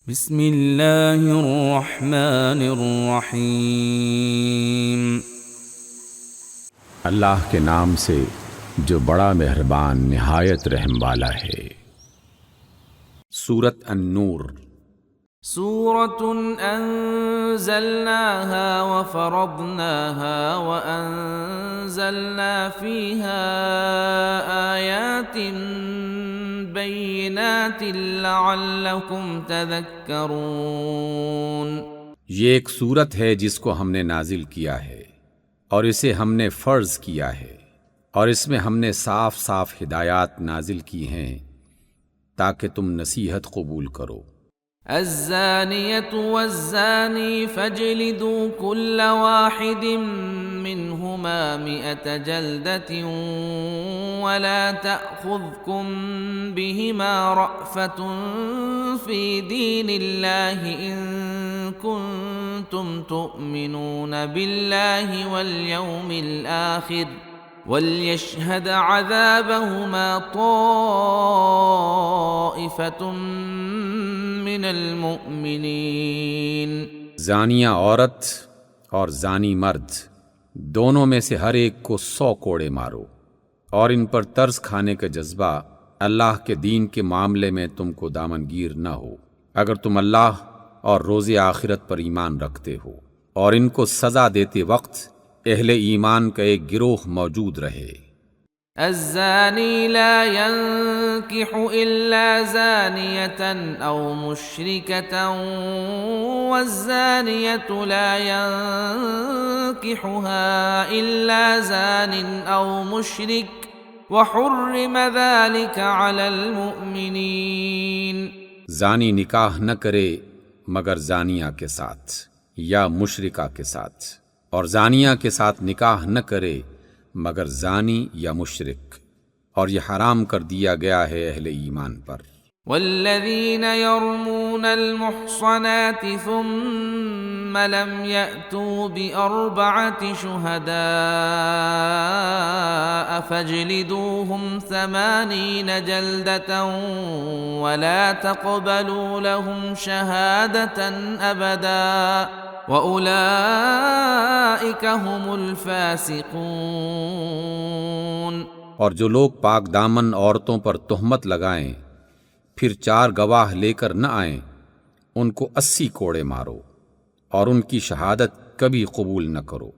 بسم اللہ الرحمن الرحیم۔ اللہ کے نام سے جو بڑا مہربان نہایت رحم والا ہے۔ سورۃ النور۔ سورۃ انزلناها وفرضناها وانزلنا فيها آیات بینات لعلکم تذکرون۔ یہ ایک سورت ہے جس کو ہم نے نازل کیا ہے اور اسے ہم نے فرض کیا ہے، اور اس میں ہم نے صاف صاف ہدایات نازل کی ہیں تاکہ تم نصیحت قبول کرو۔ الزانیة والزانی فاجلدوا كل واحد منهما 100 جلدة ولا تأخذكم بهما رأفة في دين الله إن كنتم تؤمنون بالله واليوم الآخر وَلْيَشْهَدْ عَذَابَهُمَا طَائِفَةٌ مِّنَ الْمُؤْمِنِينَ۔ زانیہ عورت اور زانی مرد دونوں میں سے ہر ایک کو 100 کوڑے مارو، اور ان پر طرز کھانے کا جذبہ اللہ کے دین کے معاملے میں تم کو دامنگیر نہ ہو، اگر تم اللہ اور روز آخرت پر ایمان رکھتے ہو، اور ان کو سزا دیتے وقت اہل ایمان کا ایک گروہ موجود رہے۔ الزانی لا ينكح إلا زانية أو مشركة والزانية لا ينكحها إلا زان أو مشرك وحرم ذلك على المؤمنين۔ زانی نکاح نہ کرے مگر زانیہ کے ساتھ یا مشرکہ کے ساتھ، اور زانیہ کے ساتھ نکاح نہ کرے مگر زانی یا مشرک، اور یہ حرام کر دیا گیا ہے اہل ایمان پر۔ والذین یرمون المحصنات ثم لم یأتوا بأربعة شہداء فاجلدوهم 80 جلدة ولا تقبلوا لهم شہادة أبدا وَأُولَئِكَ هُمُ الْفَاسِقُونَ۔ اور جو لوگ پاک دامن عورتوں پر تہمت لگائیں پھر 4 گواہ لے کر نہ آئیں، ان کو 80 کوڑے مارو، اور ان کی شہادت کبھی قبول نہ کرو،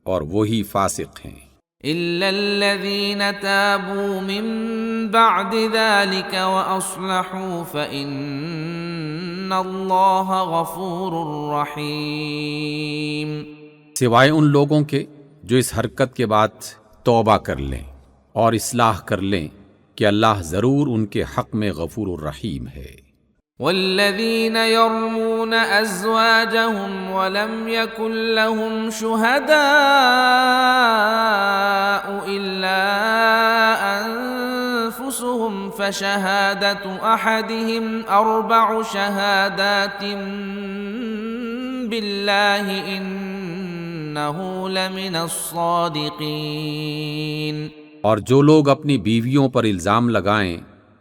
اور وہی فاسق ہیں۔ إِلَّا الَّذِينَ تَابُوا مِن بَعْدِ ذَلِكَ وَأَصْلَحُوا فَإِنَّ اللَّهَ غَفُورٌ رَّحِيمٌ۔ سوائے ان لوگوں کے جو اس حرکت کے بعد توبہ کر لیں اور اصلاح کر لیں کہ اللہ ضرور ان کے حق میں غفور الرحیم ہے۔ والذین یرمون ازواجهم ولم یکن لهم شہداء الا انفسهم فشہادة احدهم 4 شہادات باللہ انہ لمن الصادقین۔ اور جو لوگ اپنی بیویوں پر الزام لگائیں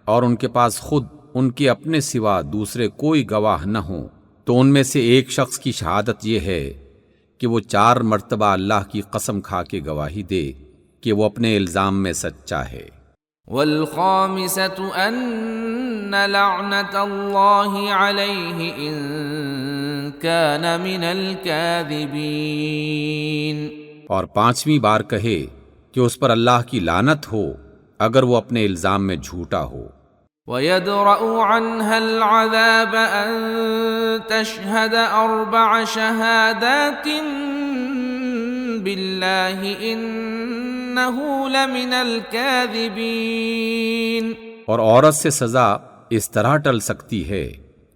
اور ان کے پاس خود ان کے اپنے سوا دوسرے کوئی گواہ نہ ہوں، تو ان میں سے ایک شخص کی شہادت یہ ہے کہ وہ 4 مرتبہ اللہ کی قسم کھا کے گواہی دے کہ وہ اپنے الزام میں سچا ہے۔ والخامسة أن لعنة الله عليه إن كان من الكاذبين۔ اور 5ویں بار کہے کہ اس پر اللہ کی لعنت ہو اگر وہ اپنے الزام میں جھوٹا ہو۔ وَيَدْرَأُ عَنْهَا الْعَذَابَ أَن تَشْهَدَ 4 شَهَادَاتٍ بِاللَّهِ إِنَّهُ لَمِنَ الْكَاذِبِينَ۔ اور عورت سے سزا اس طرح ٹل سکتی ہے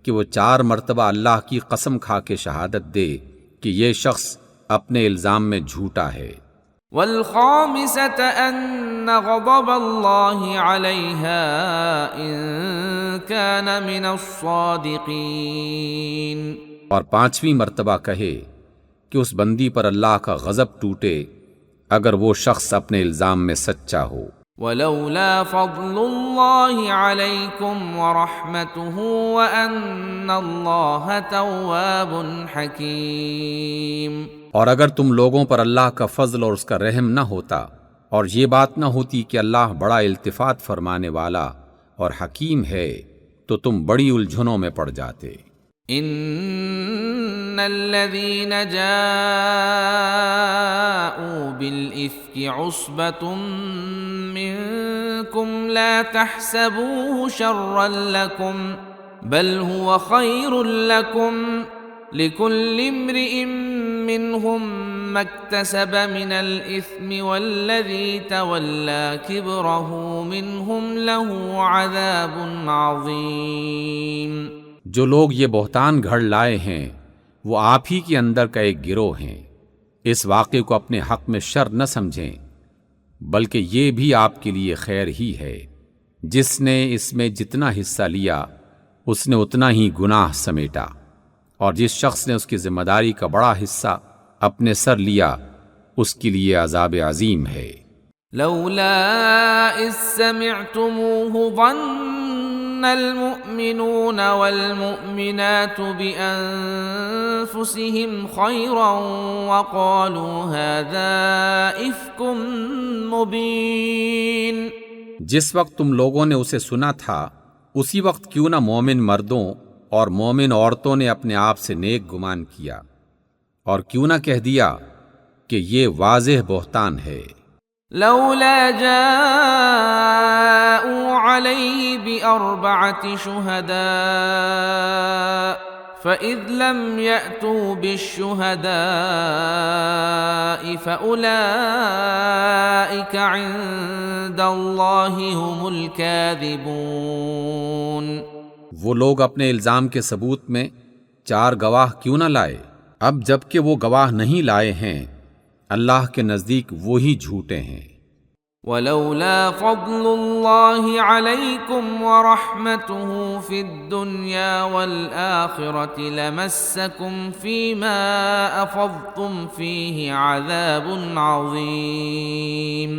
کہ وہ 4 مرتبہ اللہ کی قسم کھا کے شہادت دے کہ یہ شخص اپنے الزام میں جھوٹا ہے۔ والخامسة أن غضب الله عليها إن كان من الصادقين۔ اور 5ویں مرتبہ کہے کہ اس بندی پر اللہ کا غضب ٹوٹے اگر وہ شخص اپنے الزام میں سچا ہو۔ ولولا فضل الله عليكم ورحمته وأن الله تواب حكيم۔ اور اگر تم لوگوں پر اللہ کا فضل اور اس کا رحم نہ ہوتا اور یہ بات نہ ہوتی کہ اللہ بڑا التفات فرمانے والا اور حکیم ہے تو تم بڑی الجھنوں میں پڑ جاتے۔ ان الذين جاءوا بالافك عصبة منكم لا تحسبوه شرا لكم بل هو خير لكم لكل امرئ منهم ما اكتسب من الاثم والذي تولى كبره منهم له عذاب عظيم۔ جو لوگ یہ بہتان گھڑ لائے ہیں وہ آپ ہی کے اندر کا ایک گروہ ہیں، اس واقعے کو اپنے حق میں شر نہ سمجھیں بلکہ یہ بھی آپ کے لیے خیر ہی ہے۔ جس نے اس میں جتنا حصہ لیا اس نے اتنا ہی گناہ سمیٹا، اور جس شخص نے اس کی ذمہ داری کا بڑا حصہ اپنے سر لیا اس کے لیے عذاب عظیم ہے۔ لولا اذ سمعتموه ظن المؤمنون والمؤمنات بأنفسهم خيرا وقالوا هذا إفك مبين۔ جس وقت تم لوگوں نے اسے سنا تھا اسی وقت کیوں نہ مومن مردوں اور مومن عورتوں نے اپنے آپ سے نیک گمان کیا، اور کیوں نہ کہہ دیا کہ یہ واضح بہتان ہے۔ لولا جاءوا عليه بأربعة شهداء فإذ لم يأتوا بالشهداء فأولئك عند الله هم الكاذبون۔ وہ لوگ اپنے الزام کے ثبوت میں 4 گواہ کیوں نہ لائے؟ اب جب کہ وہ گواہ نہیں لائے ہیں اللہ کے نزدیک وہی جھوٹے ہیں۔ ولولا فضل الله عليكم ورحمته في الدنيا والآخرة لمسكم فيما أفضتم فيه عذاب عظيم۔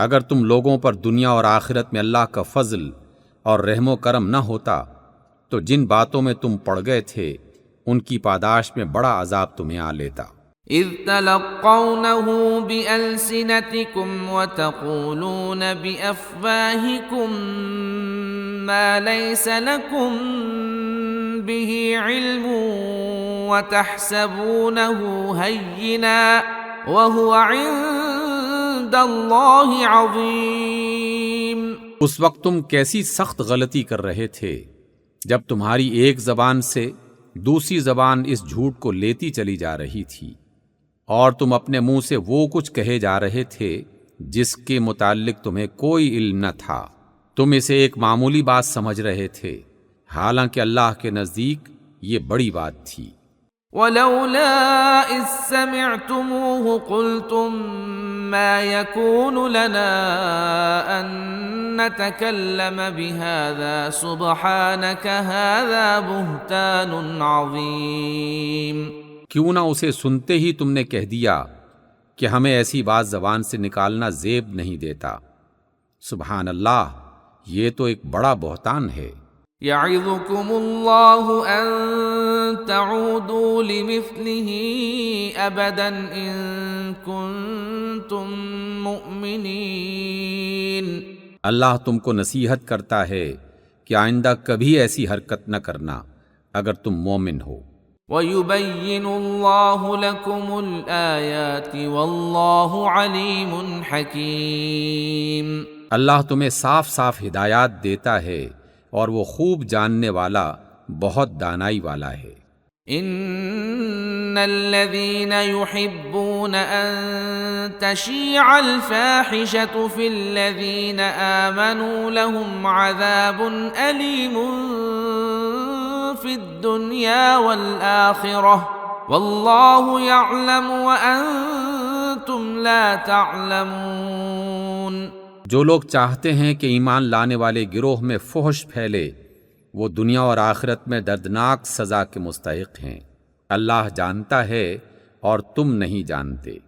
اگر تم لوگوں پر دنیا اور آخرت میں اللہ کا فضل اور رحم و کرم نہ ہوتا تو جن باتوں میں تم پڑ گئے تھے ان کی پاداش میں بڑا عذاب تمہیں آ لیتا۔ اذ تلقونه بألسنتكم وتقولون بأفواهكم ما ليس لكم به علم وتحسبونه هينا وهو عند الله عظيم۔ اس وقت تم کیسی سخت غلطی کر رہے تھے جب تمہاری ایک زبان سے دوسری زبان اس جھوٹ کو لیتی چلی جا رہی تھی، اور تم اپنے منہ سے وہ کچھ کہے جا رہے تھے جس کے متعلق تمہیں کوئی علم نہ تھا، تم اسے ایک معمولی بات سمجھ رہے تھے، حالانکہ اللہ کے نزدیک یہ بڑی بات تھی۔ ولولا اذ سمعتموه قلتم ما يكون لنا ان نتكلم بهذا سبحانك هذا بهتان عظيم۔ کیوں نہ اسے سنتے ہی تم نے کہہ دیا کہ ہمیں ایسی بات زبان سے نکالنا زیب نہیں دیتا، سبحان اللہ، یہ تو ایک بڑا بہتان ہے۔ یعظکم اللہ ان تعودوا لمثلہ ابدا ان کنتم مؤمنین۔ اللہ تم کو نصیحت کرتا ہے کہ آئندہ کبھی ایسی حرکت نہ کرنا اگر تم مومن ہو۔ وَيُبَيِّنُ اللَّهُ لَكُمُ الْآيَاتِ وَاللَّهُ عَلِيمٌ حَكِيمٌ۔ اللہ تمہیں صاف صاف ہدایات دیتا ہے اور وہ خوب جاننے والا، بہت دانائی والا ہے۔ ان الذين يحبون ان تشيع الفاحشة في الذين آمنوا لهم عذاب أليم في الدنيا والآخرة والله يعلم وأنتم لا تعلمون۔ جو لوگ چاہتے ہیں کہ ایمان لانے والے گروہ میں فحش پھیلے وہ دنیا اور آخرت میں دردناک سزا کے مستحق ہیں، اللہ جانتا ہے اور تم نہیں جانتے۔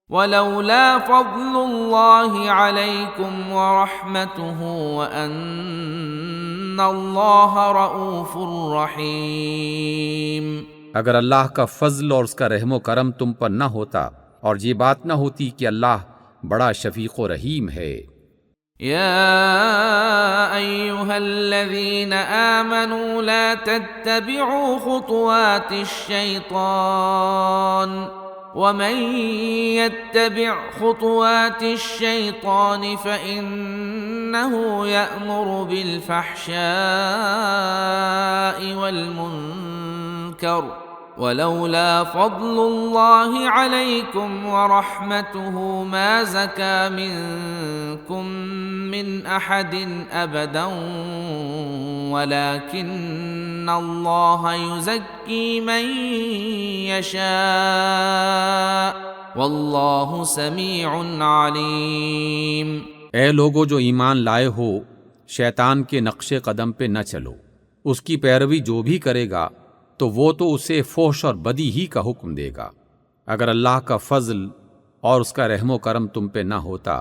ولولا فضل الله عليكم ورحمته وأن الله رؤوف رحيم۔ اگر اللہ کا فضل اور اس کا رحم و کرم تم پر نہ ہوتا اور یہ بات نہ ہوتی کہ اللہ بڑا شفیق و رحیم ہے۔ يا أيها الذين آمنوا لا تتبعوا خطوات الشيطان ومن يتبع خطوات الشيطان فإنه يأمر بالفحشاء والمنكر ولولا فضل الله عليكم ورحمته ما زكى منكم من أحد أبدا ولكن الله يزكي من يشاء والله سميع عليم۔ اے لوگو جو ایمان لائے ہو، شیطان کے نقش قدم پہ نہ چلو، اس کی پیروی جو بھی کرے گا تو وہ تو اسے فحش اور بدی ہی کا حکم دے گا۔ اگر اللہ کا فضل اور اس کا رحم و کرم تم پہ نہ ہوتا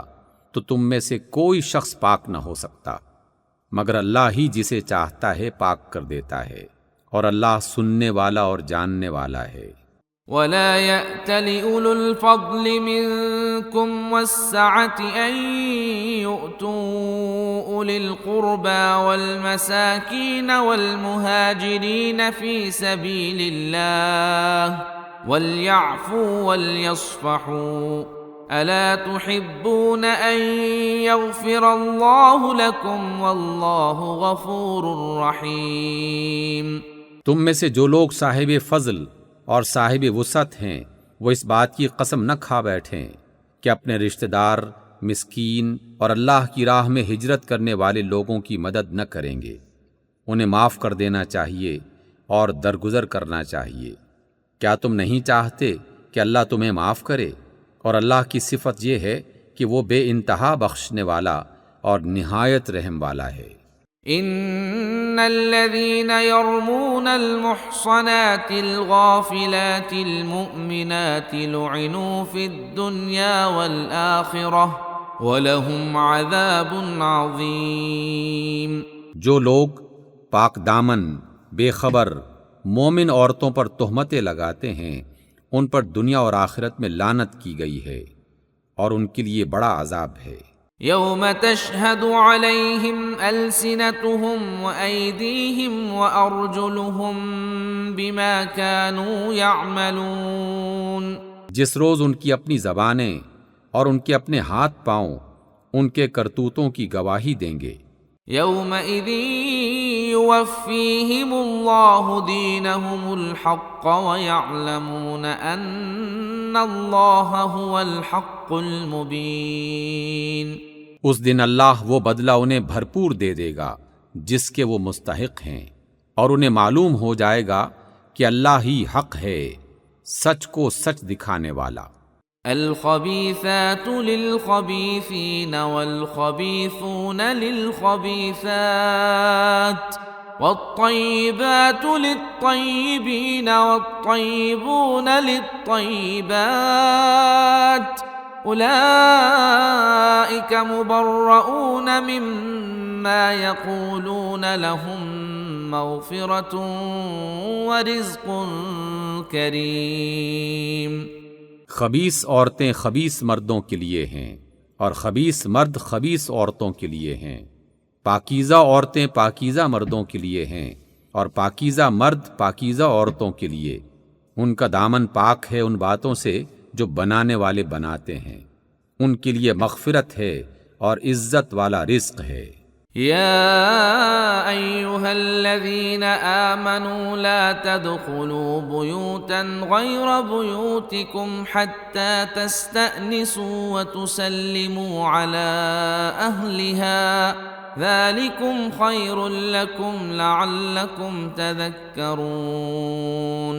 تو تم میں سے کوئی شخص پاک نہ ہو سکتا، مگر اللہ ہی جسے چاہتا ہے پاک کر دیتا ہے، اور اللہ سننے والا اور جاننے والا ہے۔ ولا يأتل أولو الفضل منكم والسعة أن يؤتوا أولي القربى والمساكين والمهاجرين في سبيل الله وليعفوا وليصفحوا ألا تحبون أن يغفر الله لكم والله غفور رحيم۔ تم میں سے جو لوگ صاحب فضل اور صاحب وسعت ہیں وہ اس بات کی قسم نہ کھا بیٹھیں کہ اپنے رشتہ دار، مسکین اور اللہ کی راہ میں ہجرت کرنے والے لوگوں کی مدد نہ کریں گے، انہیں معاف کر دینا چاہیے اور درگزر کرنا چاہیے۔ کیا تم نہیں چاہتے کہ اللہ تمہیں معاف کرے؟ اور اللہ کی صفت یہ ہے کہ وہ بے انتہا بخشنے والا اور نہایت رحم والا ہے۔ ان الذين يرمون المحصنات الغافلات المؤمنات لعنوا في الدنيا والآخرة ولهم عذاب عظيم۔ جو لوگ پاک دامن، بے خبر مومن عورتوں پر تہمتیں لگاتے ہیں ان پر دنیا اور آخرت میں لعنت کی گئی ہے اور ان کے لیے بڑا عذاب ہے۔ يوم تشهد عليهم ألسنتهم وأيديهم وأرجلهم بما كانوا يعملون۔ جس روز ان کی اپنی زبانیں اور ان کے اپنے ہاتھ پاؤں ان کے کرتوتوں کی گواہی دیں گے۔ يومئذ يوفيهم الله دينهم الحق ويعلمون أن الله هو الحق المبين۔ اس دن اللہ وہ بدلہ انہیں بھرپور دے دے گا جس کے وہ مستحق ہیں، اور انہیں معلوم ہو جائے گا کہ اللہ ہی حق ہے، سچ کو سچ دکھانے والا۔ الخبيثات للخبيثين والخبيثون للخبيثات والطيبات للطيبين والطيبون للطيبات أولئك مبرؤون مما يقولون لهم مغفرة ورزق كريم۔ خبیث عورتیں خبیث مردوں کے لیے ہیں اور خبیث مرد خبیث عورتوں کے لیے ہیں، پاکیزہ عورتیں پاکیزہ مردوں کے لیے ہیں اور پاکیزہ مرد پاکیزہ عورتوں کے لیے۔ ان کا دامن پاک ہے ان باتوں سے جو بنانے والے بناتے ہیں، ان کے لیے مغفرت ہے اور عزت والا رزق ہے۔ يا أيها الذين آمنوا لا تدخلوا بيوتا غير بيوتكم حتى تستأنسوا وتسلموا على أهلها ذلكم خير لكم لعلكم تذكرون۔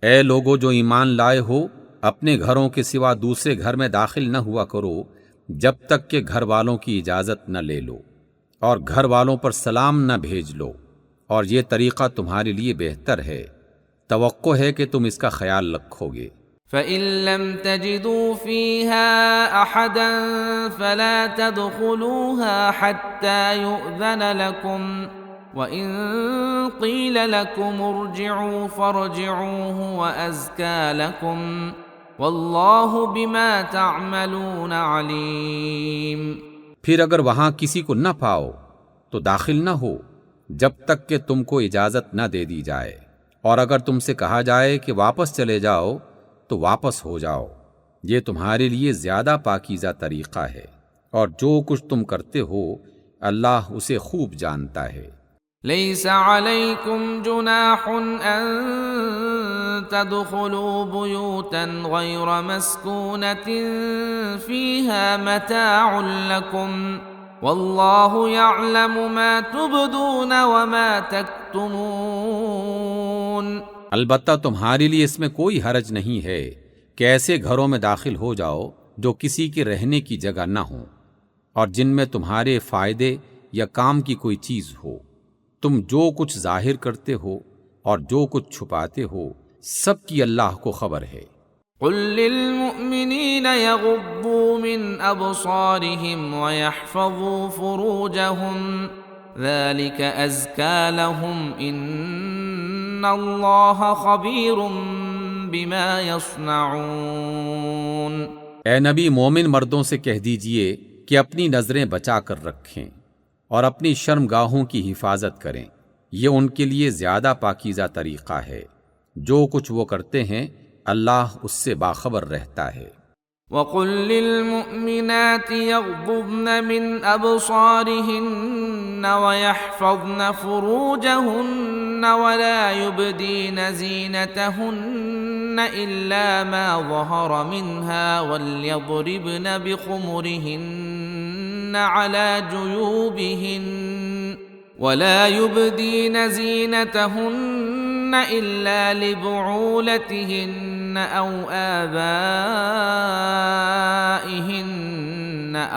اے لوگو جو ایمان لائے ہو، اپنے گھروں کے سوا دوسرے گھر میں داخل نہ ہوا کرو جب تک کہ گھر والوں کی اجازت نہ لے لو، اور گھر والوں پر سلام نہ بھیج لو، اور یہ طریقہ تمہارے لیے بہتر ہے، توقع ہے کہ تم اس کا خیال رکھو گے۔ فإن لم تجدوا فيها أحدا فلا تدخلوها حتى يؤذن لكم وإن قيل لكم ارجعوا فارجعوا هو أزكى لكم والله بما تعملون عليم۔ پھر اگر وہاں کسی کو نہ پاؤ تو داخل نہ ہو جب تک کہ تم کو اجازت نہ دے دی جائے، اور اگر تم سے کہا جائے کہ واپس چلے جاؤ تو واپس ہو جاؤ، یہ تمہارے لیے زیادہ پاکیزہ طریقہ ہے، اور جو کچھ تم کرتے ہو اللہ اسے خوب جانتا ہے۔ ليس عليكم جناح أن تدخلوا بيوتا غير مسكونة فيها متاع لكم والله يعلم ما تبدون وما تكتمون۔ البتہ تمہارے لیے اس میں کوئی حرج نہیں ہے کہ ایسے گھروں میں داخل ہو جاؤ جو کسی کے رہنے کی جگہ نہ ہو اور جن میں تمہارے فائدے یا کام کی کوئی چیز ہو، تم جو کچھ ظاہر کرتے ہو اور جو کچھ چھپاتے ہو سب کی اللہ کو خبر ہے۔ قل للمؤمنین یغضوا من ابصارهم ویحفظوا فروجهم ذلك ازکی لهم ان اللہ خبیر بما یصنعون۔ اے نبی، مومن مردوں سے کہہ دیجئے کہ اپنی نظریں بچا کر رکھیں اور اپنی شرمگاہوں کی حفاظت کریں، یہ ان کے لیے زیادہ پاکیزہ طریقہ ہے، جو کچھ وہ کرتے ہیں اللہ اس سے باخبر رہتا ہے۔ وَقُل لِّلْمُؤْمِنَاتِ يَغْضُضْنَ مِنْ أَبْصَارِهِنَّ وَيَحْفَظْنَ فُرُوجَهُنَّ وَلَا يُبْدِينَ زِينَتَهُنَّ إِلَّا مَا ظَهَرَ مِنْهَا وَلْيَضْرِبْنَ بِخُمُرِهِنَّ عَلَى جُيُوبِهِنَّ وَلَا يُبْدِينَ زِينَتَهُنَّ إِلَّا لِبُعُولَتِهِنَّ أَوْ آبَائِهِنَّ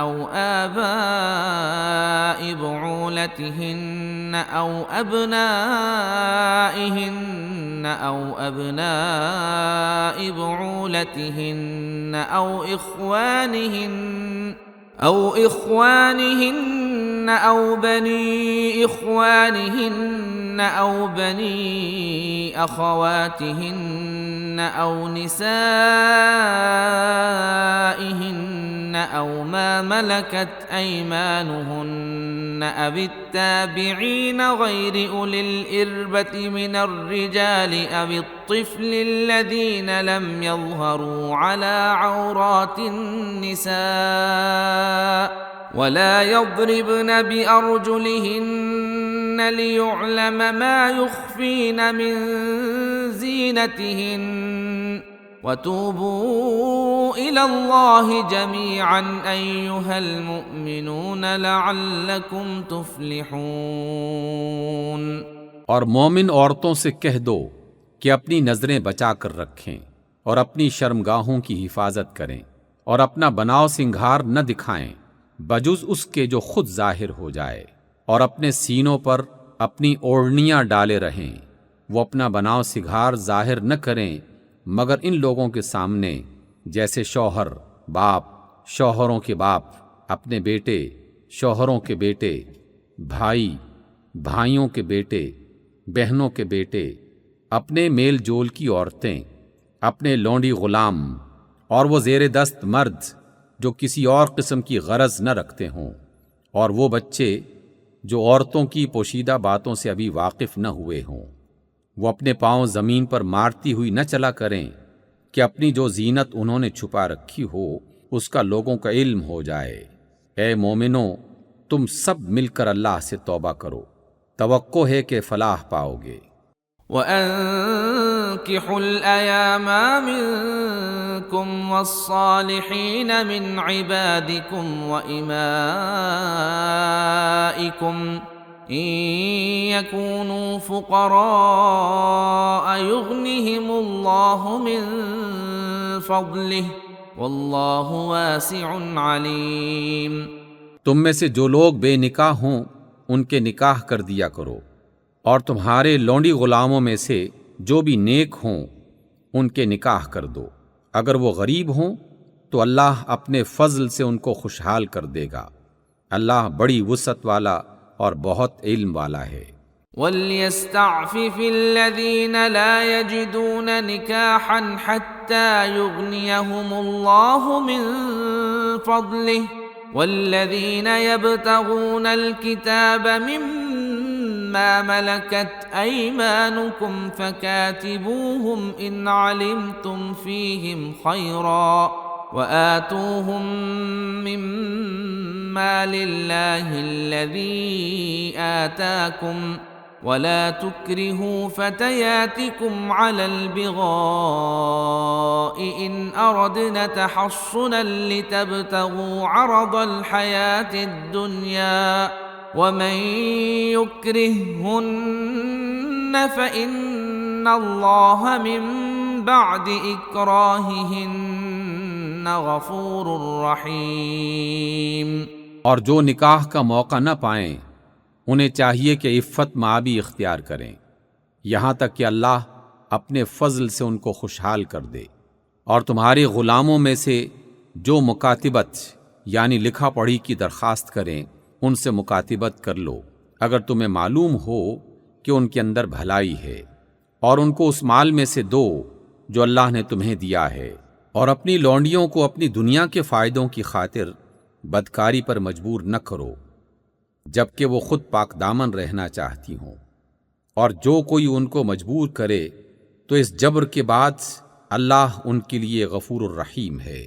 أَوْ آبَاءِ بُعُولَتِهِنَّ أَوْ أَبْنَائِهِنَّ أَوْ أَبْنَاءِ بُعُولَتِهِنَّ أَوْ إخوانهن أو بني إخوانهن أو بني أخواتهن أو نسائهن أو ما ملكت أيمانهن أو التابعين غير أولي الإربة من الرجال أو الطفل الذين لم يظهروا على عورات النساء ولا يضربن بأرجلهن ليعلم ما يخفين من زينتهن وتوبوا إلى الله جميعا أيها المؤمنون لعلكم تفلحون۔ اور مومن عورتوں سے کہہ دو کہ اپنی نظریں بچا کر رکھیں اور اپنی شرمگاہوں کی حفاظت کریں اور اپنا بناؤ سنگھار نہ دکھائیں بجز اس کے جو خود ظاہر ہو جائے، اور اپنے سینوں پر اپنی اوڑھنیاں ڈالے رہیں۔ وہ اپنا بناؤ سنگھار ظاہر نہ کریں مگر ان لوگوں کے سامنے جیسے شوہر، باپ، شوہروں کے باپ، اپنے بیٹے، شوہروں کے بیٹے، بھائی، بھائیوں کے بیٹے، بہنوں کے بیٹے، اپنے میل جول کی عورتیں، اپنے لونڈی غلام، اور وہ زیر دست مرد جو کسی اور قسم کی غرض نہ رکھتے ہوں، اور وہ بچے جو عورتوں کی پوشیدہ باتوں سے ابھی واقف نہ ہوئے ہوں۔ وہ اپنے پاؤں زمین پر مارتی ہوئی نہ چلا کریں کہ اپنی جو زینت انہوں نے چھپا رکھی ہو اس کا لوگوں کا علم ہو جائے۔ اے مومنو، تم سب مل کر اللہ سے توبہ کرو، توقع ہے کہ فلاح پاؤ گے۔ وَأَنكِحُوا الْأَيَامَ مِنكُمْ وَالصَّالِحِينَ مِنْ عِبَادِكُمْ وَإِمَائِكُمْ إِن يَكُونُوا فُقَرَاءَ يُغْنِهِمُ اللَّهُ مِنْ فَضْلِهِ وَاللَّهُ وَاسِعٌ عَلِيمٌ۔ تم میں سے جو لوگ بے نکاح ہوں ان کے نکاح کر دیا کرو، اور تمہارے لونڈی غلاموں میں سے جو بھی نیک ہوں ان کے نکاح کر دو، اگر وہ غریب ہوں تو اللہ اپنے فضل سے ان کو خوشحال کر دے گا۔ اللہ بڑی وسعت والا اور بہت علم والا ہے۔ وَلْيَسْتَعْفِفِ الَّذِينَ لَا يَجِدُونَ نِكَاحًا حَتَّى يُغْنِيَهُمُ اللَّهُ مِنْ فَضْلِهِ وَالَّذِينَ يَبْتَغُونَ الْكِتَابَ مِمَّا مَلَكَتْ أَيْمَانُكُمْ فَكَاتِبُوهُمْ إِنْ عَلِمْتُمْ فِيهِمْ خَيْرًا وَآتُوهُمْ مِمَّا لِلَّهِ الَّذِي آتَاكُمْ وَلَا تُكْرِهُوا فَتَيَاتِكُمْ عَلَى الْبِغَاءِ إِنْ أَرَدْنَ تَحَصُّنًا لِتَبْتَغُوا عَرَضَ الْحَيَاةِ الدُّنْيَا وَمَنْ يُكْرِههُّنَّ فَإِنَّ اللَّهَ مِنْ بَعْدِ إِكْرَاهِهِنَّ غَفُورٌ رَحِيمٌ۔ اور جو نکاح کا موقع نہ پائیں انہیں چاہیے کہ عفت مآبی اختیار کریں یہاں تک کہ اللہ اپنے فضل سے ان کو خوشحال کر دے، اور تمہارے غلاموں میں سے جو مکاتبت یعنی لکھا پڑھی کی درخواست کریں ان سے مکاتبت کر لو اگر تمہیں معلوم ہو کہ ان کے اندر بھلائی ہے، اور ان کو اس مال میں سے دو جو اللہ نے تمہیں دیا ہے، اور اپنی لونڈیوں کو اپنی دنیا کے فائدوں کی خاطر بدکاری پر مجبور نہ کرو جبکہ وہ خود پاک دامن رہنا چاہتی ہوں، اور جو کوئی ان کو مجبور کرے تو اس جبر کے بعد اللہ ان کے لیے غفور الرحیم ہے۔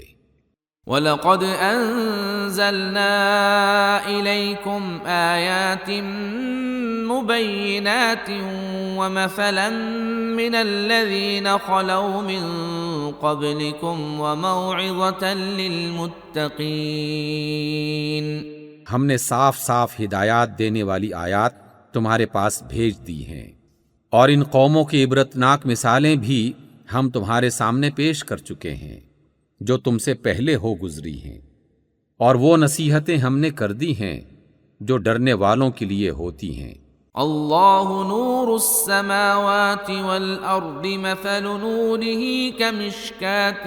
وَلَقَدْ أَنزَلْنَا إِلَيْكُمْ آيَاتٍ مُبَيِّنَاتٍ وَمَثَلًا مِّنَ الَّذِينَ خَلَوْا مِن قَبْلِكُمْ وَمَوْعِظَةً لِّلْمُتَّقِينَ۔ ہم نے صاف صاف ہدایات دینے والی آیات تمہارے پاس بھیج دی ہیں، اور ان قوموں کی عبرتناک مثالیں بھی ہم تمہارے سامنے پیش کر چکے ہیں جو تم سے پہلے ہو گزری ہیں، اور وہ نصیحتیں ہم نے کر دی ہیں جو ڈرنے والوں کے لیے ہوتی ہیں۔ اللہ نور السماوات والارض مثل نوره كمشكاة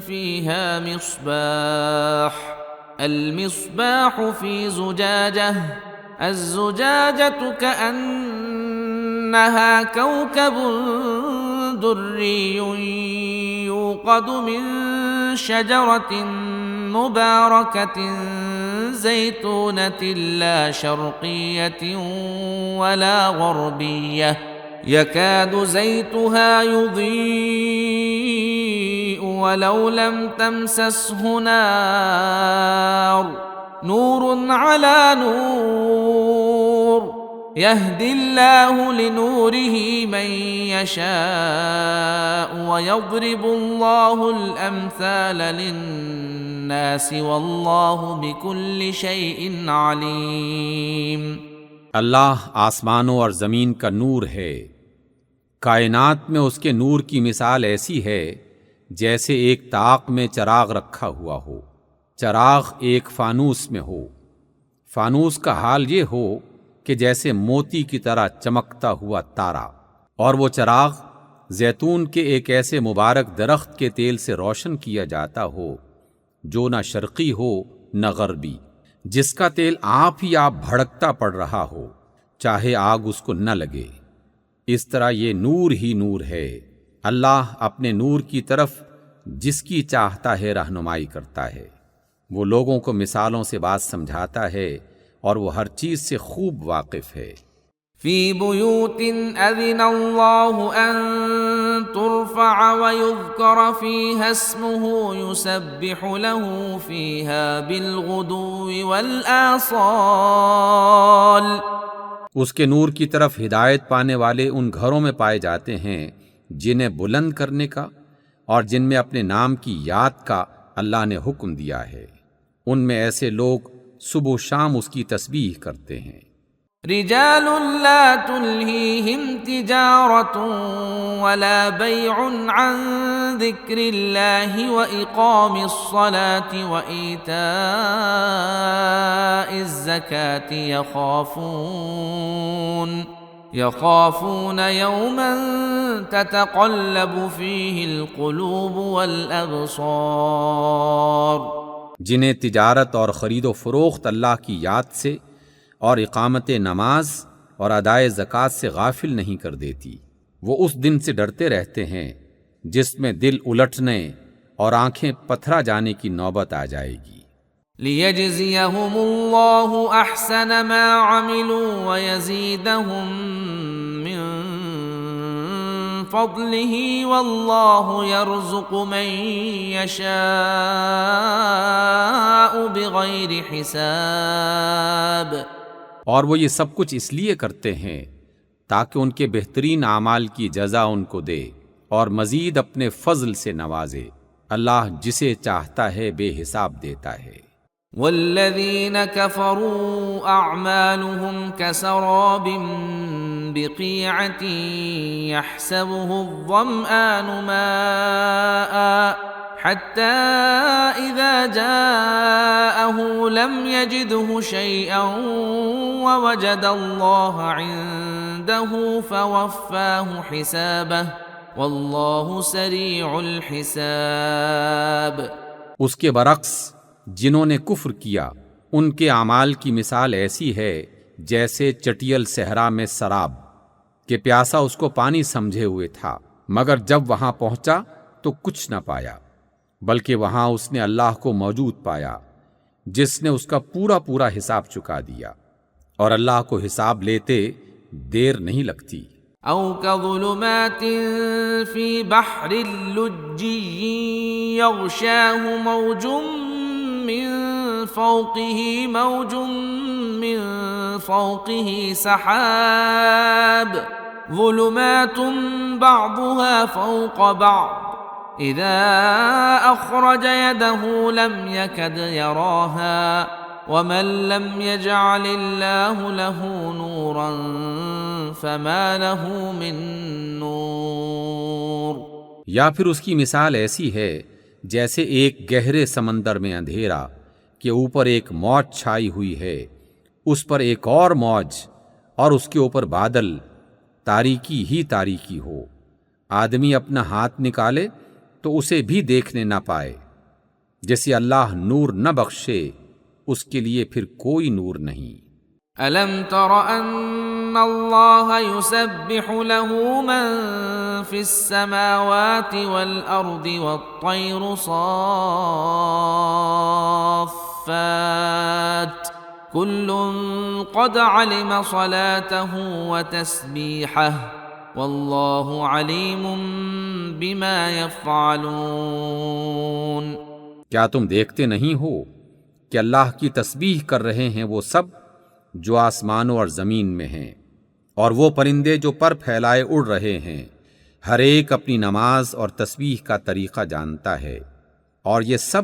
فيها مصباح المصباح في زجاجة الزجاجة كأنها كوكب دري يوقد من شجرة مباركة زيتونة لا شرقية ولا غربية يكاد زيتها يضيء ولو لم تمسسه نار نور على نور يهدي الله لنوره من يشاء ويضرب الله الأمثال للناس والله بكل شيء عليم۔ اللہ آسمانوں اور زمین کا نور ہے، کائنات میں اس کے نور کی مثال ایسی ہے جیسے ایک طاق میں چراغ رکھا ہوا ہو، چراغ ایک فانوس میں ہو، فانوس کا حال یہ ہو کہ جیسے موتی کی طرح چمکتا ہوا تارا، اور وہ چراغ زیتون کے ایک ایسے مبارک درخت کے تیل سے روشن کیا جاتا ہو جو نہ شرقی ہو نہ غربی، جس کا تیل آپ ہی آپ بھڑکتا پڑ رہا ہو چاہے آگ اس کو نہ لگے۔ اس طرح یہ نور ہی نور ہے، اللہ اپنے نور کی طرف جس کی چاہتا ہے رہنمائی کرتا ہے، وہ لوگوں کو مثالوں سے بات سمجھاتا ہے اور وہ ہر چیز سے خوب واقف ہے۔ فی بیوت اذن اللہ ان ترفع ویذکر فیہا اسمہ یسبح له فیہا بالغدو والآصال۔ اس کے نور کی طرف ہدایت پانے والے ان گھروں میں پائے جاتے ہیں جنہیں بلند کرنے کا اور جن میں اپنے نام کی یاد کا اللہ نے حکم دیا ہے، ان میں ایسے لوگ صبح و شام اس کی تسبیح کرتے ہیں۔ رجال لا تلہیہم تجارت ولا بیع عن ذکر اللہ واقام الصلاة وایتاء الزکاة يخافون يوما تتقلب فيه القلوب والأبصار، جنہیں تجارت اور خرید و فروخت اللہ کی یاد سے اور اقامت نماز اور ادائے زکوٰۃ سے غافل نہیں کر دیتی، وہ اس دن سے ڈرتے رہتے ہیں جس میں دل الٹنے اور آنکھیں پتھرا جانے کی نوبت آ جائے گی۔ لِيَجْزِيَهُمُ اللَّهُ أَحْسَنَ مَا عَمِلُوا وَيَزِيدَهُم مِّن فَضْلِهِ وَاللَّهُ يَرْزُقُ مَن يَشَاءُ بِغَيْرِ حِسَابٍ۔ اور وہ یہ سب کچھ اس لیے کرتے ہیں تاکہ ان کے بہترین اعمال کی جزا ان کو دے اور مزید اپنے فضل سے نوازے۔ اللہ جسے چاہتا ہے بے حساب دیتا ہے۔ والذین کفروا اعمالهم کسراب بقیعة يحسبه الظمآن ماء حتى إذا جاءه لم يجده شيئا ووجد الله عنده فوفاه حسابه واللہ سریع الحساب۔ اس کے برعکس جنہوں نے کفر کیا ان کے اعمال کی مثال ایسی ہے جیسے چٹیل صحرا میں سراب کہ پیاسا اس کو پانی سمجھے ہوئے تھا، مگر جب وہاں پہنچا تو کچھ نہ پایا، بلکہ وہاں اس نے اللہ کو موجود پایا جس نے اس کا پورا حساب چکا دیا، اور اللہ کو حساب لیتے دیر نہیں لگتی۔ او كظلمات في بحر لجي يغشاه موج من فوقه موج من فوقه سحاب ظلمات بعضها فوق بعض إذا أخرج يده لم يكد يراها ومن لم يجعل الله له نورا فما له من نور۔ یا پھر اس کی مثال ایسی ہے جیسے ایک گہرے سمندر میں اندھیرا کہ اوپر ایک موج چھائی ہوئی ہے، اس پر ایک اور موج اور اس کے اوپر بادل، تاریکی ہی تاریکی ہو، آدمی اپنا ہاتھ نکالے تو اسے بھی دیکھنے نہ پائے۔ جیسے اللہ نور نہ بخشے اس کے لیے پھر کوئی نور نہیں۔ أَلَمْ تَرَ أَنَّ اللَّهَ يُسَبِّحُ لَهُ مَن فِي السَّمَاوَاتِ وَالْأَرْضِ وَالطَّيْرُ صَافَّاتٍ كُلٌّ قَدْ عَلِمَ صَلَاتَهُ وَتَسْبِيحَهُ وَاللَّهُ عَلِيمٌ بِمَا يَفْعَلُونَ۔ کیا تم دیکھتے نہیں ہو کہ اللہ کی تسبیح کر رہے ہیں وہ سب جو آسمانوں اور زمین میں ہیں، اور وہ پرندے جو پر پھیلائے اڑ رہے ہیں، ہر ایک اپنی نماز اور تسبیح کا طریقہ جانتا ہے، اور یہ سب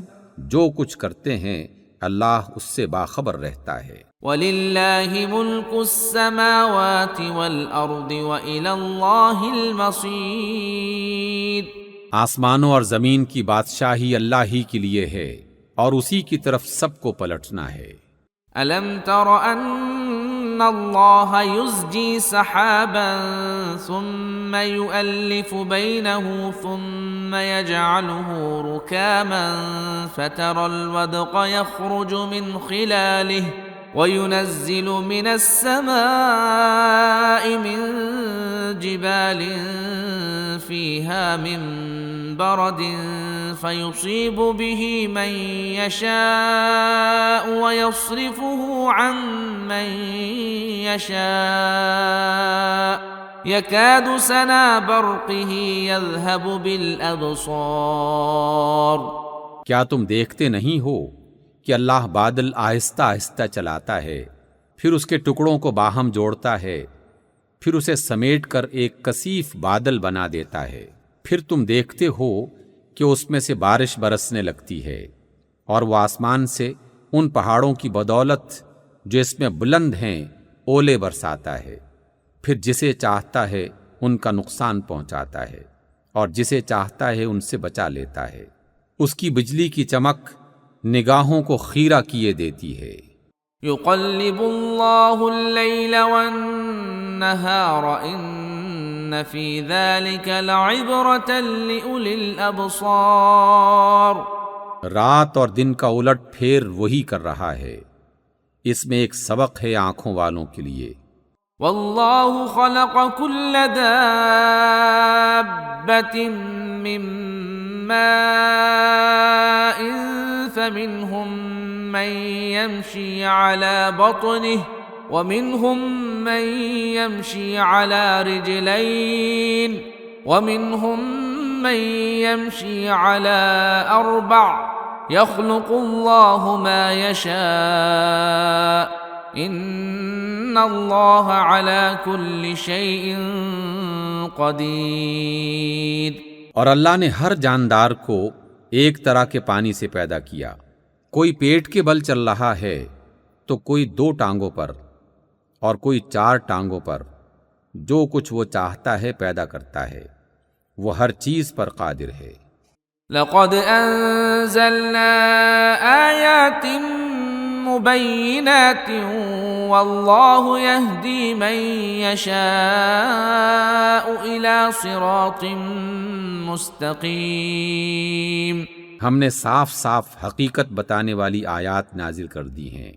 جو کچھ کرتے ہیں اللہ اس سے باخبر رہتا ہے۔ وَلِلَّهِ مُلْكُ السَّمَاوَاتِ وَالْأَرْضِ وَإِلَى اللَّهِ الْمَصِيرُ۔ آسمانوں اور زمین کی بادشاہی اللہ ہی کے لیے ہے اور اسی کی طرف سب کو پلٹنا ہے۔ أَلَمْ تَرَ أَنَّ اللَّهَ يُزْجِي سَحَابًا ثُمَّ يُؤَلِّفُ بَيْنَهُ ثُمَّ يَجْعَلُهُ رُكَامًا فَتَرَى الْوَدْقَ يَخْرُجُ مِنْ خِلَالِهِ وَيُنَزِّلُ مِنَ السَّمَاءِ مِنْ جِبَالٍ فِيهَا مِنْ بَرَدٍ فَيُصِيبُ بِهِ مَنْ يَشَاءُ وَيَصْرِفُهُ عَنْ مَنْ يَشَاءُ يَكَادُ سَنَا بَرْقِهِ يَذْهَبُ بِالْأَبْصَارِ۔ کیا تم دیکھتے نہیں ہو کہ اللہ بادل آہستہ آہستہ چلاتا ہے، پھر اس کے ٹکڑوں کو باہم جوڑتا ہے، پھر اسے سمیٹ کر ایک کثیف بادل بنا دیتا ہے، پھر تم دیکھتے ہو کہ اس میں سے بارش برسنے لگتی ہے، اور وہ آسمان سے ان پہاڑوں کی بدولت جو اس میں بلند ہیں اولے برساتا ہے، پھر جسے چاہتا ہے ان کا نقصان پہنچاتا ہے اور جسے چاہتا ہے ان سے بچا لیتا ہے۔ اس کی بجلی کی چمک نگاہوں کو خیرہ کیے دیتی ہے۔ يقلب الله الليل والنهار والنهار إن في ذلك لعبرة لأولي الأبصار. رات اور دن کا الٹ پھیر وہی کر رہا ہے، اس میں ایک سبق ہے آنکھوں والوں کے لیے۔ واللہ خلق كل دابة من ماء فمنهم من يمشي على بطنه ومنهم من يمشي على رجلين ومنهم من يمشي على أربع يخلق الله ما يشاء ان اللہ علی کل شیء قدیر۔ اور اللہ نے ہر جاندار کو ایک طرح کے پانی سے پیدا کیا، کوئی پیٹ کے بل چل رہا ہے تو کوئی 2 ٹانگوں پر اور کوئی 4 ٹانگوں پر، جو کچھ وہ چاہتا ہے پیدا کرتا ہے، وہ ہر چیز پر قادر ہے۔ لقد انزلنا آیات مبینات واللہ یہدی من یشاء الی صراط مستقیم۔ ہم نے صاف صاف حقیقت بتانے والی آیات نازل کر دی ہیں،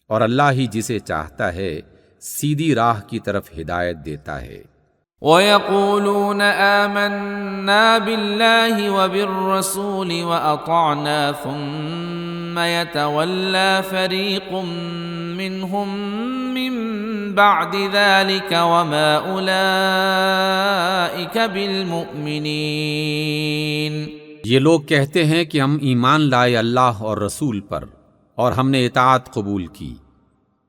اور اللہ ہی جسے چاہتا ہے سیدھی راہ کی طرف ہدایت دیتا ہے۔ وَيَقُولُونَ آمَنَّا بِاللَّهِ وَبِالرَّسُولِ وَأَطَعْنَا ثُمَّ يَتَوَلَّى فَرِيقٌ مِّنْهُمْ مِّن بَعْدِ ذَلِكَ وَمَا أُولَئِكَ بِالْمُؤْمِنِينَ۔ یہ لوگ کہتے ہیں کہ ہم ایمان لائے اللہ اور رسول پر اور ہم نے اطاعت قبول کی،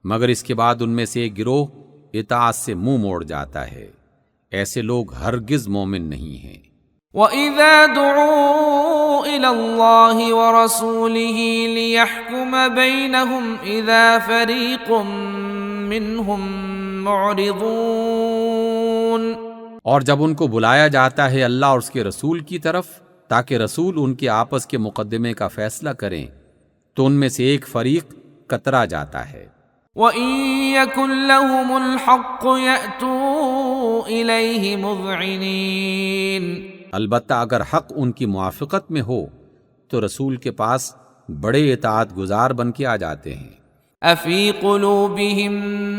مگر اس کے بعد ان میں سے ایک گروہ اطاعت سے منہ موڑ جاتا ہے، ایسے لوگ ہرگز مومن نہیں ہیں۔ وَإِذَا دُعُوا إِلَى اللَّهِ وَرَسُولِهِ لِيَحْكُمَ بَيْنَهُمْ إِذَا فَرِيقٌ مِّنْهُمْ مُعْرِضُونَ۔ اور جب ان کو بلایا جاتا ہے اللہ اور اس کے رسول کی طرف تاکہ رسول ان کے آپس کے مقدمے کا فیصلہ کریں، تو ان میں سے ایک فریق کترا جاتا ہے۔ وَإِن يَكُن لَّهُمُ الْحَقُّ يَأْتُوا إِلَيْهِ مُذْعِنِينَ۔ البتہ اگر حق ان کی موافقت میں ہو تو رسول کے پاس بڑے اطاعت گزار بن کے آ جاتے ہیں۔ أَفِي قُلُوبِهِم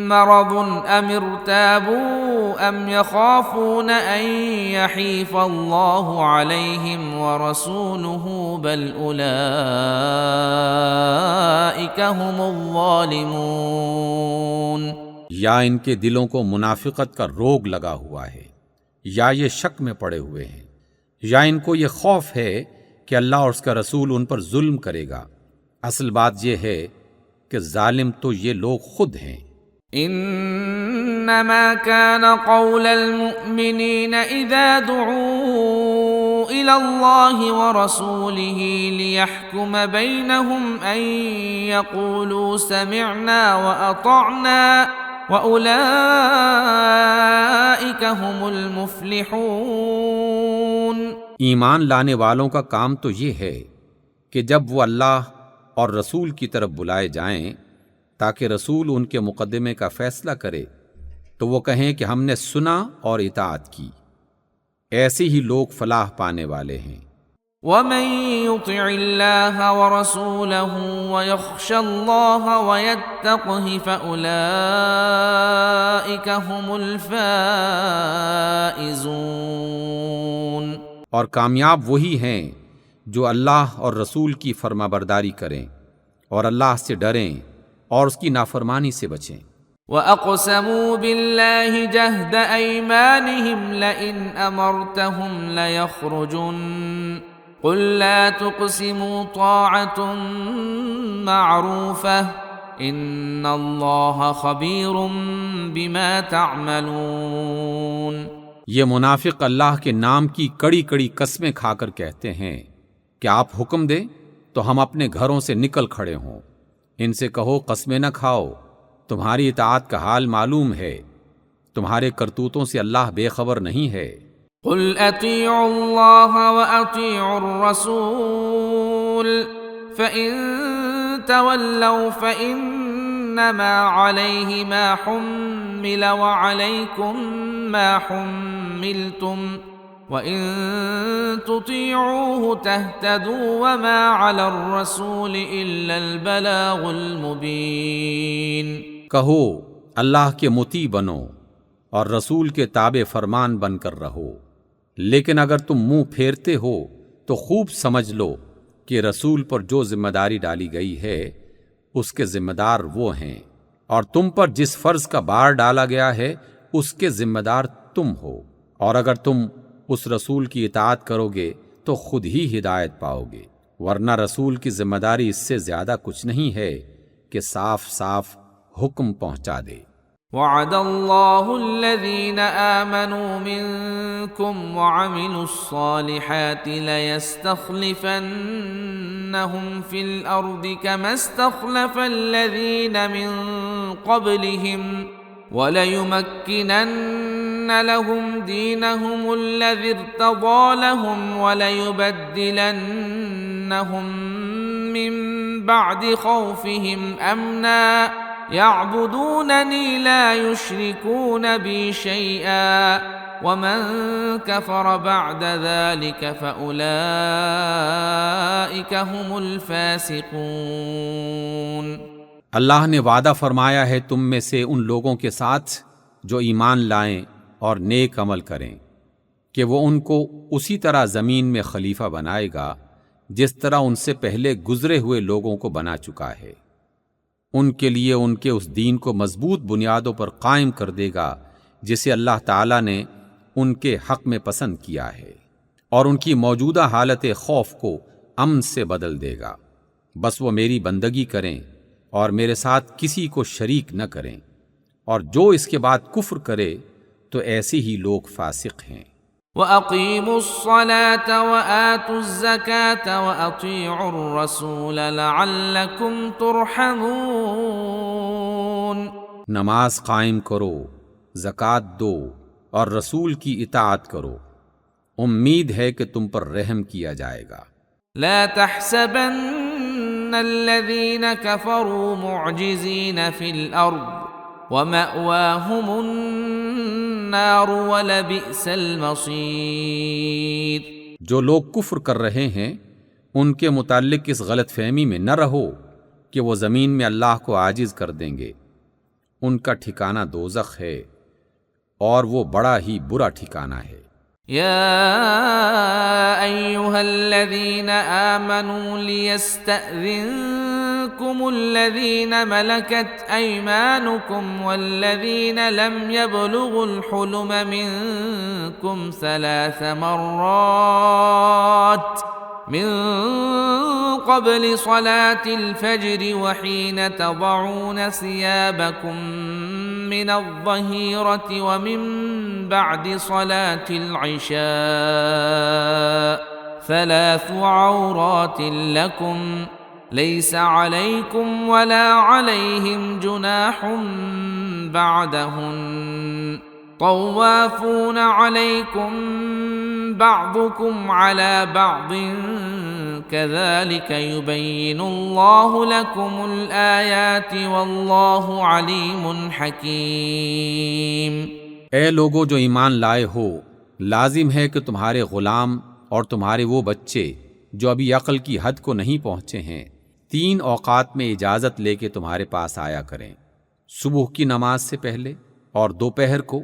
مَّرَضٌ أَمِ ارْتَابُوا أَمْ يَخَافُونَ أَن يَحِيفَ اللَّهُ عَلَيْهِمْ وَرَسُولُهُ بَلْ أُولَئِكَ هُمُ الظَّالِمُونَ۔ یا ان کے دلوں کو منافقت کا روگ لگا ہوا ہے، یا یہ شک میں پڑے ہوئے ہیں، یا ان کو یہ خوف ہے کہ اللہ اور اس کا رسول ان پر ظلم کرے گا۔ اصل بات یہ ہے کہ ظالم تو یہ لوگ خود ہیں۔ انما كان قول المؤمنين اذا دعوا الى الله ورسوله ليحكم بينهم ان يقولوا سمعنا واطعنا واولئك هم المفلحون۔ ایمان لانے والوں کا کام تو یہ ہے کہ جب وہ اللہ اور رسول کی طرف بلائے جائیں تاکہ رسول ان کے مقدمے کا فیصلہ کرے تو وہ کہیں کہ ہم نے سنا اور اطاعت کی، ایسے ہی لوگ فلاح پانے والے ہیں۔ وَمَن يُطِعِ اللَّهَ وَرَسُولَهُ وَيَخْشَ اللَّهَ وَيَتَّقْهِ فَأُولَئِكَ هُمُ الْفَائِزُونَ۔ اور کامیاب وہی ہیں جو اللہ اور رسول کی فرما برداری کریں اور اللہ سے ڈریں اور اس کی نافرمانی سے بچیں۔ وَأَقْسَمُوا بِاللَّهِ جَهْدَ أَيْمَانِهِمْ لَئِنْ أَمَرْتَهُمْ لَيَخْرُجُنَّ قُل لَّا تُقْسِمُوا طَاعَةٌ مَّعْرُوفَةٌ إِنَّ اللَّهَ خَبِيرٌ بِمَا تَعْمَلُونَ۔ یہ منافق اللہ کے نام کی کڑی کڑی قسمیں کھا کر کہتے ہیں کہ آپ حکم دیں تو ہم اپنے گھروں سے نکل کھڑے ہوں۔ ان سے کہو قسمیں نہ کھاؤ، تمہاری اطاعت کا حال معلوم ہے، تمہارے کرتوتوں سے اللہ بے خبر نہیں ہے۔ قل اطیعوا اللہ واطیعوا الرسول فإن تولوا فإنما علیہ ما حمل حمل وعليكم ما حملتم وإن تطيعوه تهتدوا وما على الرسول إلا البلاغ المبين۔ کہو اللہ کے مطیع بنو اور رسول کے تابع فرمان بن کر رہو، لیکن اگر تم منہ پھیرتے ہو تو خوب سمجھ لو کہ رسول پر جو ذمہ داری ڈالی گئی ہے اس کے ذمہ دار وہ ہیں، اور تم پر جس فرض کا بار ڈالا گیا ہے اس کے ذمہ دار تم ہو، اور اگر تم اس رسول کی اطاعت کرو گے تو خود ہی ہدایت پاؤ گے، ورنہ رسول کی ذمہ داری اس سے زیادہ کچھ نہیں ہے کہ صاف صاف حکم پہنچا دے۔ وعد الله الذين آمنوا منكم وعملوا الصالحات ليستخلفنهم في الأرض كما استخلف الذين من قبلهم وليمكنن لهم دينهم الذي ارتضى لهم وليبدلنهم من بعد خوفهم أمنا يعبدونني لا يشركون بي شيئا ومن كفر بعد ذلك فأولئك هم الفاسقون۔ اللہ نے وعدہ فرمایا ہے تم میں سے ان لوگوں کے ساتھ جو ایمان لائیں اور نیک عمل کریں کہ وہ ان کو اسی طرح زمین میں خلیفہ بنائے گا جس طرح ان سے پہلے گزرے ہوئے لوگوں کو بنا چکا ہے، ان کے لیے ان کے اس دین کو مضبوط بنیادوں پر قائم کر دے گا جسے اللہ تعالیٰ نے ان کے حق میں پسند کیا ہے، اور ان کی موجودہ حالت خوف کو امن سے بدل دے گا، بس وہ میری بندگی کریں اور میرے ساتھ کسی کو شریک نہ کریں، اور جو اس کے بعد کفر کرے تو ایسے ہی لوگ فاسق ہیں۔ وَأَقِيمُوا الصَّلَاةَ وَآتُوا الزَّكَاةَ وَأَطِيعُوا الرَّسُولَ لَعَلَّكُمْ تُرْحَمُونَ۔ نماز قائم کرو، زکوٰۃ دو اور رسول کی اطاعت کرو، امید ہے کہ تم پر رحم کیا جائے گا۔ لا تحسبن الذين كفروا معجزين في الأرض ومأواهم النار ولبئس المصير۔ جو لوگ کفر کر رہے ہیں ان کے متعلق اس غلط فہمی میں نہ رہو کہ وہ زمین میں اللہ کو عاجز کر دیں گے، ان کا ٹھکانہ دوزخ ہے اور وہ بڑا ہی برا ٹھکانہ ہے۔ يا أيها الذين آمنوا ليستأذنكم الذين ملكت أيمانكم والذين لم يبلغوا الحلم منكم 3 مرات من قبل صلاة الفجر وحين تضعون ثيابكم من الظهيرة ومن بعد صلاة العشاء 3 عورات لكم ليس عليكم ولا عليهم جناح بعدهن طوافون عليكم بعضكم على بعض كذلك يبين الله لكم الآيات والله عليم حكيم۔ اے لوگو جو ایمان لائے ہو، لازم ہے کہ تمہارے غلام اور تمہارے وہ بچے جو ابھی عقل کی حد کو نہیں پہنچے ہیں 3 اوقات میں اجازت لے کے تمہارے پاس آیا کریں، صبح کی نماز سے پہلے اور دوپہر کو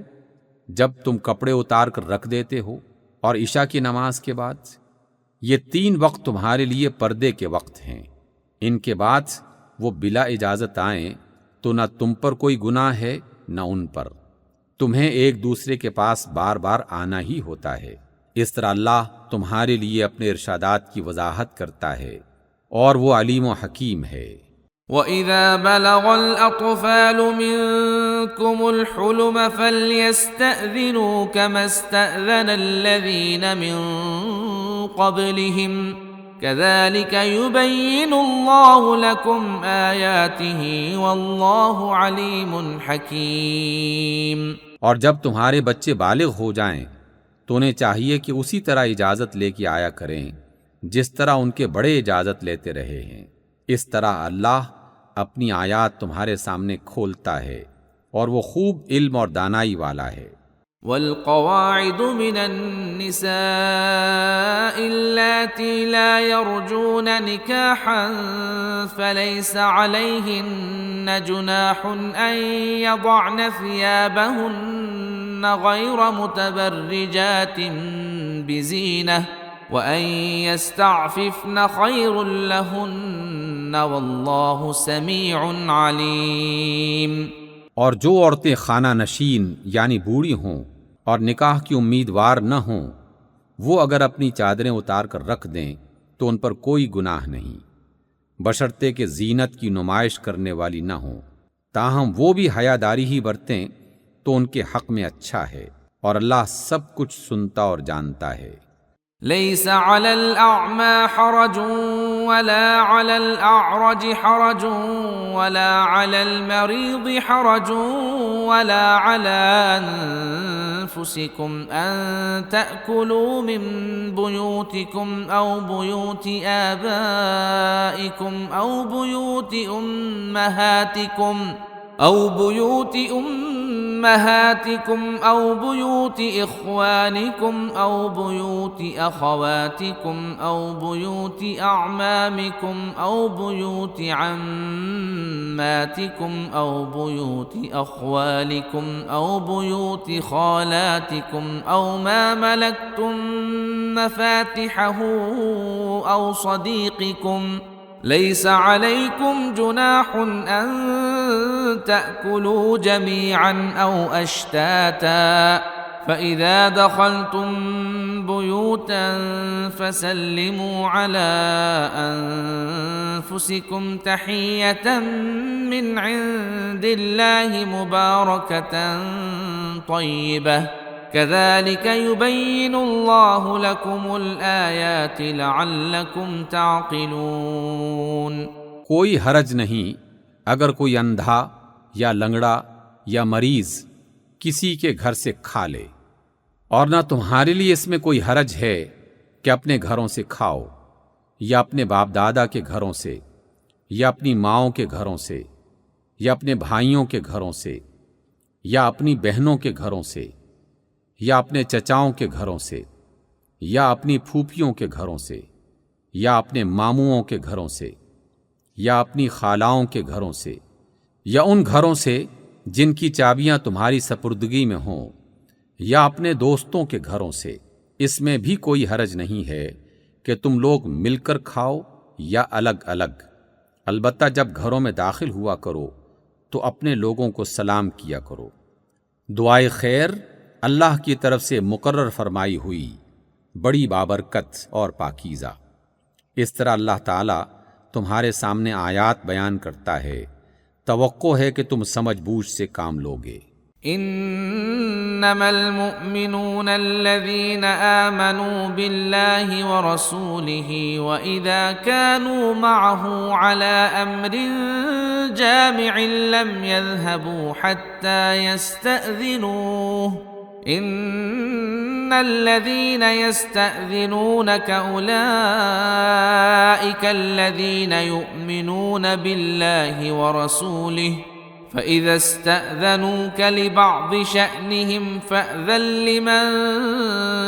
جب تم کپڑے اتار کر رکھ دیتے ہو، اور عشاء کی نماز کے بعد۔ یہ 3 وقت تمہارے لیے پردے کے وقت ہیں، ان کے بعد وہ بلا اجازت آئیں تو نہ تم پر کوئی گناہ ہے نہ ان پر، تمہیں ایک دوسرے کے پاس بار بار آنا ہی ہوتا ہے۔ اس طرح اللہ تمہارے لیے اپنے ارشادات کی وضاحت کرتا ہے اور وہ علیم و حکیم ہے۔ وَإِذَا بَلَغَ الْأَطْفَالُ مِنكُمُ الْحُلُمَ فَلْيَسْتَأْذِنُوا كَمَا اسْتَأْذَنَ الَّذِينَ مِن قَبْلِهِمْ كَذَلِكَ يُبَيِّنُ اللَّهُ لَكُمْ آيَاتِهِ وَاللَّهُ عَلِيمٌ حَكِيمٌ۔ اور جب تمہارے بچے بالغ ہو جائیں تو انہیں چاہیے کہ اسی طرح اجازت لے کے آیا کریں جس طرح ان کے بڑے اجازت لیتے رہے ہیں، اس طرح اللہ اپنی آیات تمہارے سامنے کھولتا ہے اور وہ خوب علم اور دانائی والا ہے۔ والقواعد من النساء اللاتي لا يرجون نكاحا فليس عليهن جناح أن يضعن ثيابهن غير متبرجات بزينة وأن يستعففن خير لهن والله سميع عليم۔ اور جو عورتیں خانہ نشین یعنی بوڑھی ہوں اور نکاح کی امیدوار نہ ہوں، وہ اگر اپنی چادریں اتار کر رکھ دیں تو ان پر کوئی گناہ نہیں، بشرطے کہ زینت کی نمائش کرنے والی نہ ہوں۔ تاہم وہ بھی حیاداری ہی برتیں تو ان کے حق میں اچھا ہے، اور اللہ سب کچھ سنتا اور جانتا ہے۔ ليس على الأعمى حرج ولا على الأعرج حرج ولا على المريض حرج ولا على أنفسكم أن تأكلوا من بيوتكم أو بيوت آبائكم أو بيوت أمهاتكم أو بيوت إخوانكم أو بيوت أخواتكم أو بيوت أعمامكم أو بيوت عماتكم أو بيوت أخوالكم أو بيوت خالاتكم أو ما ملكتم مفاتحه أو صديقكم ليس عليكم جناح أن تأكلوا جميعا أو أشتاتا فإذا دخلتم بيوتا فسلموا على أنفسكم تحية من عند الله مباركة طيبة كذلك يبين الله لكم الآيات لعلكم تعقلون۔ کوئی حرج نہیں اگر کوئی اندھا یا لنگڑا یا مریض کسی کے گھر سے کھا لے، اور نہ تمہارے لیے اس میں کوئی حرج ہے کہ اپنے گھروں سے کھاؤ، یا اپنے باپ دادا کے گھروں سے، یا اپنی ماؤں کے گھروں سے، یا اپنے بھائیوں کے گھروں سے، یا اپنی بہنوں کے گھروں سے، یا اپنے چچاؤں کے گھروں سے، یا اپنی پھوپھیوں کے گھروں سے، یا اپنے ماموؤں کے گھروں سے، یا اپنی خالاؤں کے گھروں سے، یا ان گھروں سے جن کی چابیاں تمہاری سپردگی میں ہوں، یا اپنے دوستوں کے گھروں سے۔ اس میں بھی کوئی حرج نہیں ہے کہ تم لوگ مل کر کھاؤ یا الگ الگ، البتہ جب گھروں میں داخل ہوا کرو تو اپنے لوگوں کو سلام کیا کرو۔ دعائے خیر اللہ کی طرف سے مقرر فرمائی ہوئی، بڑی بابرکت اور پاکیزہ۔ اس طرح اللہ تعالیٰ تمہارے سامنے آیات بیان کرتا ہے، توقع ہے کہ تم سمجھ بوجھ سے کام لوگے۔ انما المؤمنون الذين آمنوا بالله ورسوله واذا كانوا معه على امر جامع لم يذهبوا حتى يستأذنوه ان الذين يستأذنونك اولئك الذين يؤمنون بالله ورسوله فإذا استأذنوك لبعض شأنهم فأذن لمن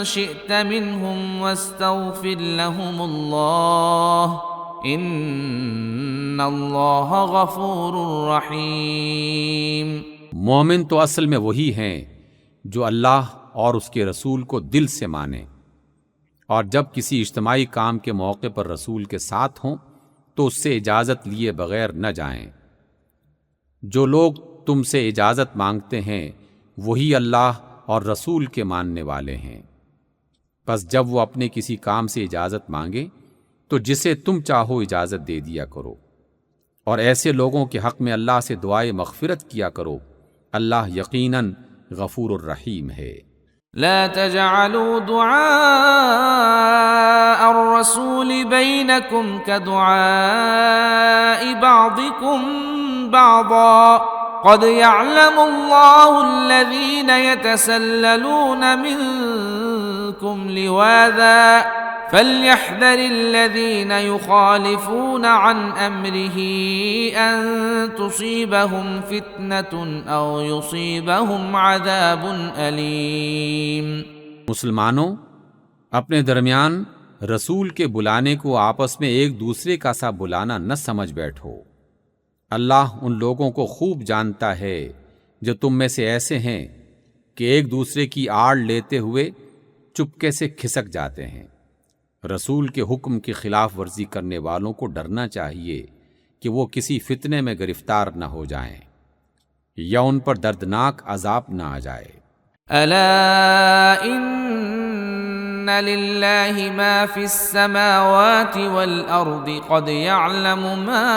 شئت منهم واستغفر لهم الله إن الله غفور رحيم۔ مومن تو اصل میں وہی ہیں جو اللہ اور اس کے رسول کو دل سے مانیں، اور جب کسی اجتماعی کام کے موقع پر رسول کے ساتھ ہوں تو اس سے اجازت لیے بغیر نہ جائیں۔ جو لوگ تم سے اجازت مانگتے ہیں وہی اللہ اور رسول کے ماننے والے ہیں، پس جب وہ اپنے کسی کام سے اجازت مانگے تو جسے تم چاہو اجازت دے دیا کرو، اور ایسے لوگوں کے حق میں اللہ سے دعائے مغفرت کیا کرو، اللہ یقیناً غفور الرحیم ہے۔ لا تجعلوا دعاء الرسول بينكم كدعاء بعضكم بعضا قد يعلم الله الذين يتسللون منكم لواذا فليحذر الذين يخالفون عن امره ان تصيبهم فتنة او يصيبهم عذاب الیم۔ مسلمانوں، اپنے درمیان رسول کے بلانے کو آپس میں ایک دوسرے کا سا بلانا نہ سمجھ بیٹھو۔ اللہ ان لوگوں کو خوب جانتا ہے جو تم میں سے ایسے ہیں کہ ایک دوسرے کی آڑ لیتے ہوئے چپکے سے کھسک جاتے ہیں۔ رسول کے حکم کی خلاف ورزی کرنے والوں کو ڈرنا چاہیے کہ وہ کسی فتنے میں گرفتار نہ ہو جائیں یا ان پر دردناک عذاب نہ آ جائے۔ الا ان للہ ما فی السماوات والارض قد يعلم ما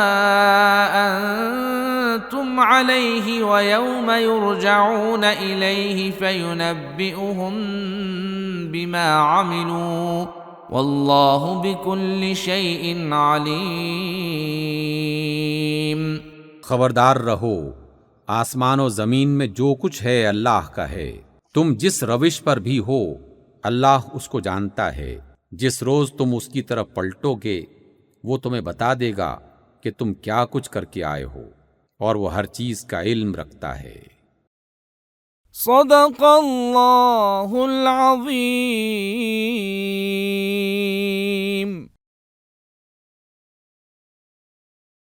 انتم علیہ ویوم یرجعون الیہ فینبئهم بما عملوا واللہ بکل شیء علیم۔ خبردار رہو، آسمان و زمین میں جو کچھ ہے اللہ کا ہے، تم جس روش پر بھی ہو اللہ اس کو جانتا ہے۔ جس روز تم اس کی طرف پلٹو گے وہ تمہیں بتا دے گا کہ تم کیا کچھ کر کے آئے ہو، اور وہ ہر چیز کا علم رکھتا ہے۔ صدق اللہ العظیم۔